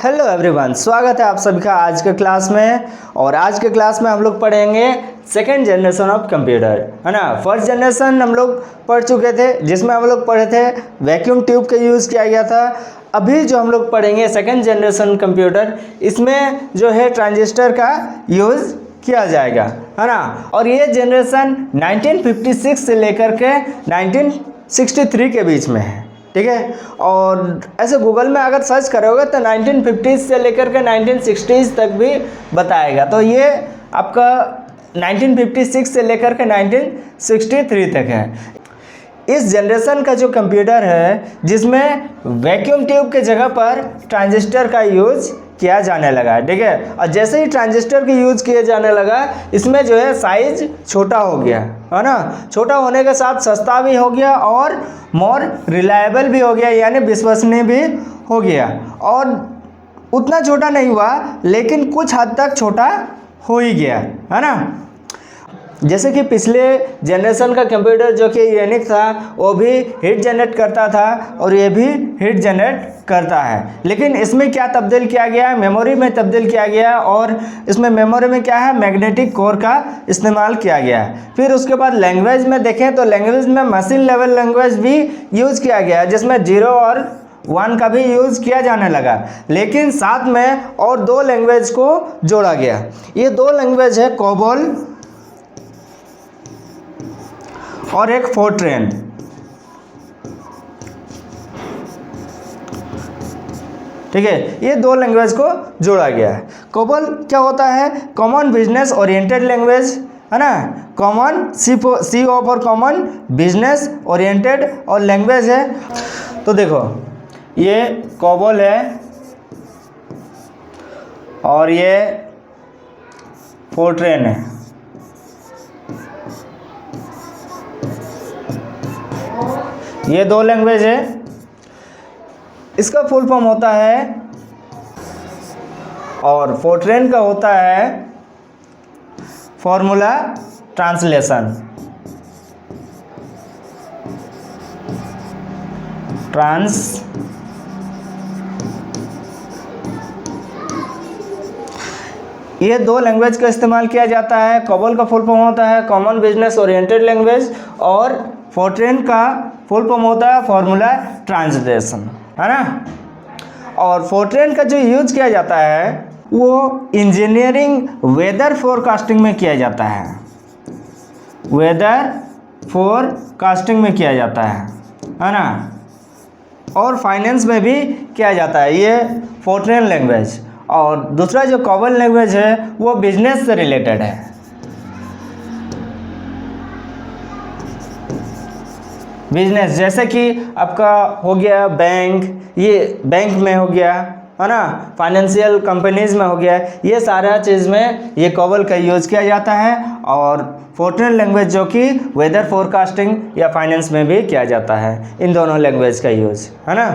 Hello everyone, स्वागत है आप सभी का आज के क्लास में। और आज के क्लास में हम लोग पढ़ेंगे सेकेंड जनरेशन ऑफ कंप्यूटर, है ना। फर्स्ट जनरेशन हम लोग पढ़ चुके थे, जिसमें हम लोग पढ़े थे वैक्यूम ट्यूब का यूज़ किया गया था। अभी जो हम लोग पढ़ेंगे सेकेंड जनरेशन कंप्यूटर, इसमें जो है ट्रांजिस्टर का यूज़ किया जाएगा, है ना। और ये जनरेशन 1956 से लेकर के 1963 के बीच में है, ठीक है। और ऐसे गूगल में अगर सर्च करोगे तो 1950 से लेकर के 1960s तक भी बताएगा। तो ये आपका 1956 से लेकर के 1963 तक है। इस जनरेशन का जो कंप्यूटर है, जिसमें वैक्यूम ट्यूब के जगह पर ट्रांजिस्टर का यूज़ किया जाने लगा, ठीक है। और जैसे ही ट्रांजिस्टर का यूज़ किया जाने लगा, इसमें जो है साइज छोटा हो गया, है ना। छोटा होने के साथ सस्ता भी हो गया और मोर रिलायबल भी हो गया, यानी विश्वसनीय भी हो गया। और उतना छोटा नहीं हुआ, लेकिन कुछ हद तक छोटा हो ही गया, है ना। जैसे कि पिछले जनरेशन का कंप्यूटर जो कि यूनिक था, वो भी हीट जनरेट करता था और ये भी हीट जनरेट करता है। लेकिन इसमें क्या तब्दील किया गया है, मेमोरी में तब्दील किया गया है। और इसमें मेमोरी में क्या है, मैग्नेटिक कोर का इस्तेमाल किया गया है। फिर उसके बाद लैंग्वेज में देखें तो लैंग्वेज में मशीन लेवल लैंग्वेज भी यूज़ किया गया है, जिसमें 0 और 1 का भी यूज़ किया जाने लगा। लेकिन साथ में और 2 लैंग्वेज को जोड़ा गया। ये 2 लैंग्वेज है कोबोल और एक फोर्ट्रेन, ठीक है। ये 2 लैंग्वेज को जोड़ा गया है। कोबोल क्या होता है, कॉमन बिजनेस ओरिएंटेड लैंग्वेज, है ना। Common C O for common business oriented और लैंग्वेज है। तो देखो, ये कोबोल है और ये फोर्ट्रेन है। ये 2 लैंग्वेज है। इसका फुल फॉर्म होता है, और फोर्ट्रेन का होता है फॉर्मूला ट्रांसलेशन। ये 2 लैंग्वेज का इस्तेमाल किया जाता है। कोबोल का फुल फॉर्म होता है कॉमन बिजनेस ओरिएंटेड लैंग्वेज, और फोर्ट्रेन का फुल फॉर्म होता है फॉर्मूला ट्रांसलेशन, है ना। और फोर्ट्रेन का जो यूज किया जाता है वो इंजीनियरिंग वेदर फोरकास्टिंग में किया जाता है। वेदर फोरकास्टिंग में किया जाता है ना। और फाइनेंस में भी किया जाता है, ये फोर्ट्रेन लैंग्वेज। और दूसरा जो कोबोल लैंग्वेज है वो बिजनेस से रिलेटेड है। बिजनेस जैसे कि आपका हो गया बैंक, ये बैंक में हो गया, है ना। फाइनेंशियल कंपनीज में हो गया, ये सारा चीज़ में ये कोबोल का यूज़ किया जाता है। और फोर्ट्रेन लैंग्वेज जो कि वेदर फोरकास्टिंग या फाइनेंस में भी किया जाता है। इन दोनों लैंग्वेज का यूज़, है ना।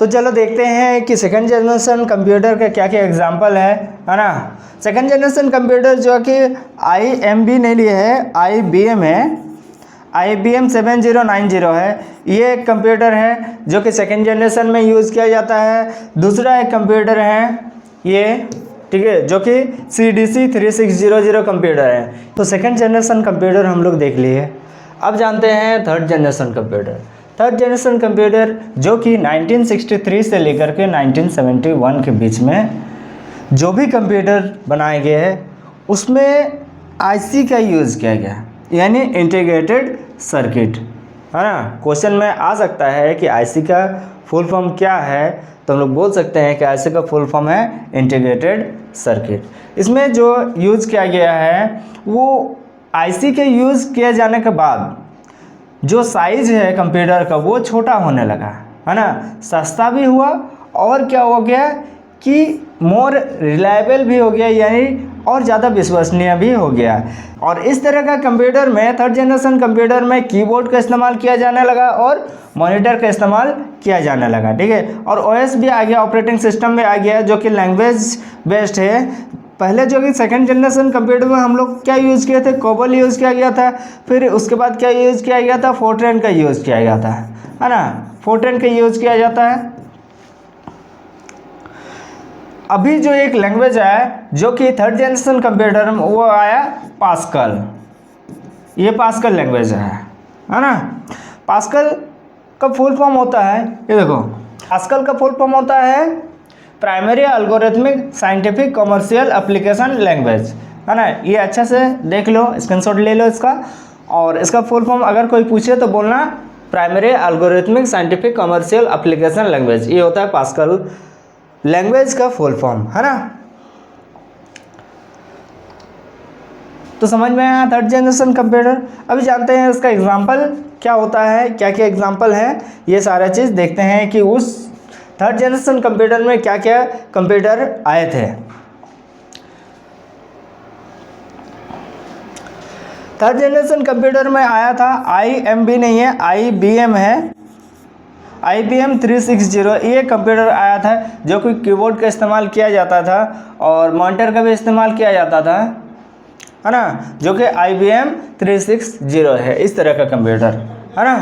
तो चलो देखते हैं कि सेकेंड जनरेशन कंप्यूटर के क्या क्या एग्जाम्पल है ना। सेकेंड जनरेशन कंप्यूटर जो कि IMB नहीं लिए है, IBM है। IBM 7090 है। ये एक कंप्यूटर है जो कि सेकेंड जनरेशन में यूज़ किया जाता है। दूसरा एक कंप्यूटर है ये, ठीक है, जो कि CDC 3600 कंप्यूटर है। तो सेकेंड जनरेशन कंप्यूटर हम लोग देख लिए। अब जानते हैं third generation computer. Third generation computer जो कि 1963 से लेकर के 1971 के बीच में जो भी कंप्यूटर बनाए गए हैं, उसमें IC का यूज़ किया गया, यानी इंटीग्रेटेड सर्किट, है ना। क्वेश्चन में आ सकता है कि IC का फुल फॉर्म क्या है, तो हम लोग बोल सकते हैं कि IC का फुल फॉर्म है इंटीग्रेटेड सर्किट। इसमें जो यूज़ किया गया है वो IC के यूज़ किए जाने के बाद जो साइज़ है कंप्यूटर का वो छोटा होने लगा, है ना। सस्ता भी हुआ और क्या हो गया कि मोर रिलायबल भी हो गया, यानी और ज़्यादा विश्वसनीय भी हो गया। और इस तरह का कंप्यूटर में, थर्ड जनरेशन कंप्यूटर में कीबोर्ड का इस्तेमाल किया जाने लगा और मॉनिटर का इस्तेमाल किया जाने लगा, ठीक है। और OS भी आ गया, ऑपरेटिंग सिस्टम भी आ गया, जो कि लैंग्वेज बेस्ड है। पहले जो कि सेकंड जनरेशन कंप्यूटर में हम लोग क्या यूज़ किए थे, कोबोल यूज़ किया गया था। फिर उसके बाद क्या यूज़ किया गया था, फोर्ट्रेन का यूज़ किया गया था, है ना। फोर्ट्रेन का यूज़ किया जाता है। अभी जो एक लैंग्वेज है जो कि थर्ड जनरेशन कंप्यूटर में वो आया पास्कल। ये पास्कल लैंग्वेज है ना। पास्कल का फुल फॉर्म होता है, ये देखो, पास्कल का फुल फॉर्म होता है primary algorithmic scientific commercial application language, है ना। ये अच्छा से देख लो, स्क्रीनशॉट ले लो इसका। और इसका फुल फॉर्म अगर कोई पूछे तो बोलना primary algorithmic scientific commercial application language, ये होता है पास्कल लैंग्वेज का फुल फॉर्म, है ना। तो समझ में आया थर्ड जनरेशन कंप्यूटर। अभी जानते हैं इसका एग्जांपल क्या होता है, क्या क्या एग्जांपल है, ये सारा चीज़ देखते हैं कि उस थर्ड जनरेशन कंप्यूटर में क्या क्या कंप्यूटर आए थे। थर्ड जनरेशन कंप्यूटर में आया था IMB नहीं है, IBM है, IBM 360। ये कंप्यूटर आया था जो कि कीबोर्ड का इस्तेमाल किया जाता था और मॉनिटर का भी इस्तेमाल किया जाता था, है ना, जो कि IBM 360 है, इस तरह का कंप्यूटर, है ना।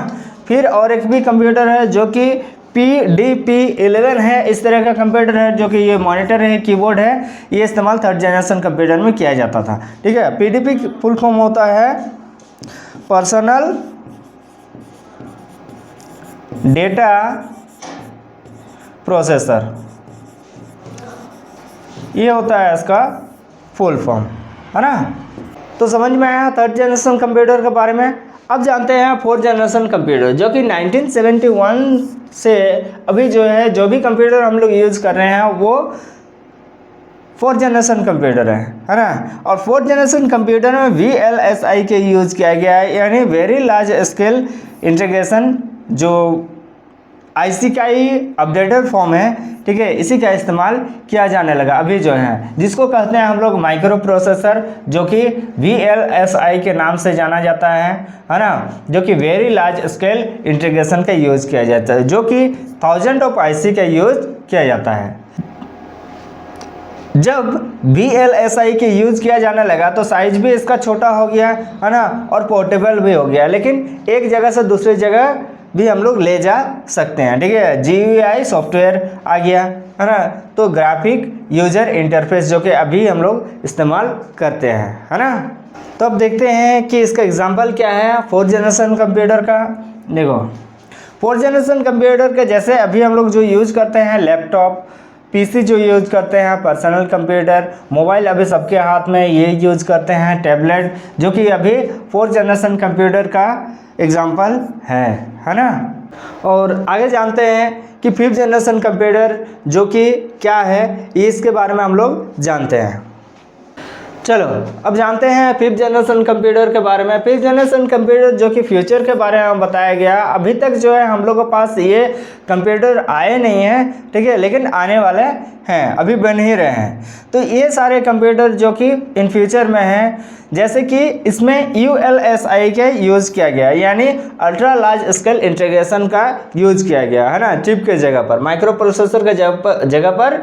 फिर और एक भी कंप्यूटर है जो कि PDP-11 है, इस तरह का कंप्यूटर है जो कि ये मॉनिटर है, कीबोर्ड है, ये इस्तेमाल थर्ड जनरेशन कंप्यूटर में किया जाता था, ठीक है। PDP फुल फॉर्म होता है पर्सनल डेटा प्रोसेसर, ये होता है इसका फुल फॉर्म, है ना। तो समझ में आया थर्ड जनरेशन कंप्यूटर के बारे में। अब जानते हैं फोर्थ जनरेशन कंप्यूटर, जो कि 1971 से अभी जो है जो भी कंप्यूटर हम लोग यूज़ कर रहे हैं वो फोर्थ जनरेशन कंप्यूटर है ना। और फोर्थ जनरेशन कंप्यूटर में VLSI के यूज़ किया गया है, यानी वेरी लार्ज स्केल इंटीग्रेशन, जो IC का ही अपडेटेड फॉर्म है, ठीक है। इसी का इस्तेमाल किया जाने लगा अभी जो है, जिसको कहते हैं हम लोग माइक्रो प्रोसेसर, जो कि VLSI के नाम से जाना जाता है ना, जो कि वेरी लार्ज स्केल इंटीग्रेशन का यूज़ किया जाता है, जो कि थाउजेंड ऑफ IC का यूज़ किया जाता है। जब VLSI के यूज़ किया जाने लगा तो साइज भी इसका छोटा हो गया, है ना, और पोर्टेबल भी हो गया, लेकिन एक जगह से दूसरी जगह भी हम लोग ले जा सकते हैं, ठीक है। GUI सॉफ्टवेयर आ गया, है ना। तो ग्राफिक यूजर इंटरफेस जो कि अभी हम लोग इस्तेमाल करते हैं, है ना। तो अब देखते हैं कि इसका एग्जांपल क्या है फोर्थ जनरेशन कंप्यूटर का। देखो, फोर्थ जनरेशन कंप्यूटर के जैसे अभी हम लोग जो यूज़ करते हैं लैपटॉप, PC जो यूज़ करते हैं, पर्सनल कंप्यूटर, मोबाइल अभी सबके हाथ में ये यूज़ करते हैं, टैबलेट, जो कि अभी फोर्थ जनरेशन कंप्यूटर का एग्जाम्पल है ना। और आगे जानते हैं कि फिफ्थ जनरेशन कंप्यूटर जो कि क्या है, इसके बारे में हम लोग जानते हैं। चलो अब जानते हैं फिफ्थ जनरेशन कंप्यूटर के बारे में। फिफ्थ जनरेशन कंप्यूटर जो कि फ्यूचर के बारे में बताया गया, अभी तक जो है हम लोगों के पास ये कंप्यूटर आए नहीं हैं, ठीक है, लेकिन आने वाले हैं, अभी बन ही रहे हैं। तो ये सारे कंप्यूटर जो कि इन फ्यूचर में हैं, जैसे कि इसमें ULSI के यूज़ किया गया, यानी अल्ट्रा लार्ज स्केल इंटीग्रेशन का यूज़ किया गया, है ना। चिप के जगह पर, माइक्रो प्रोसेसर के जगह पर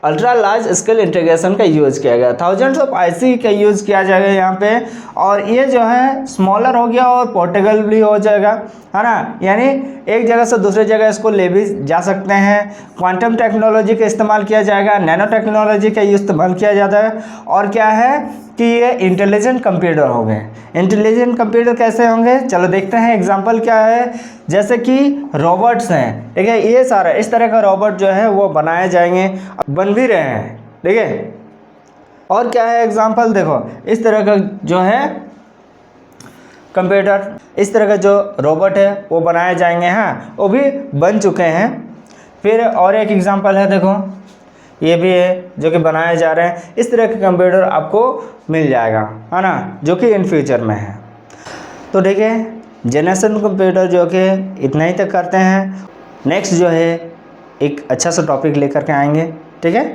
अल्ट्रा लार्ज स्केल इंटीग्रेशन का यूज़ किया गया, थाउजेंड्स ऑफ IC का यूज़ किया जाएगा यहाँ पे। और ये जो है स्मॉलर हो गया और पोर्टेबल भी हो जाएगा, है ना, यानी एक जगह से दूसरी जगह इसको ले भी जा सकते हैं। क्वांटम टेक्नोलॉजी का इस्तेमाल किया जाएगा, नैनो टेक्नोलॉजी का इस्तेमाल किया जाता है। और क्या है कि ये इंटेलिजेंट कंप्यूटर हो गए। इंटेलिजेंट कंप्यूटर कैसे होंगे, चलो देखते हैं एग्जांपल क्या है। जैसे कि रोबोट्स हैं, ठीक है, ये सारा इस तरह का रोबोट जो है वो बनाए जाएंगे, बन भी रहे हैं, ठीक है। और क्या है एग्जांपल, देखो इस तरह का जो है कंप्यूटर, इस तरह का जो रोबोट है वो बनाए जाएंगे, हाँ, वो भी बन चुके हैं। फिर और एक एग्जांपल है, देखो ये भी है जो कि बनाए जा रहे हैं। इस तरह के कंप्यूटर आपको मिल जाएगा, है ना, जो कि इन फ्यूचर में है। तो ठीक है, जनरेशन कंप्यूटर जो कि इतना ही तक करते हैं। नेक्स्ट जो है एक अच्छा सा टॉपिक लेकर के आएंगे, ठीक है।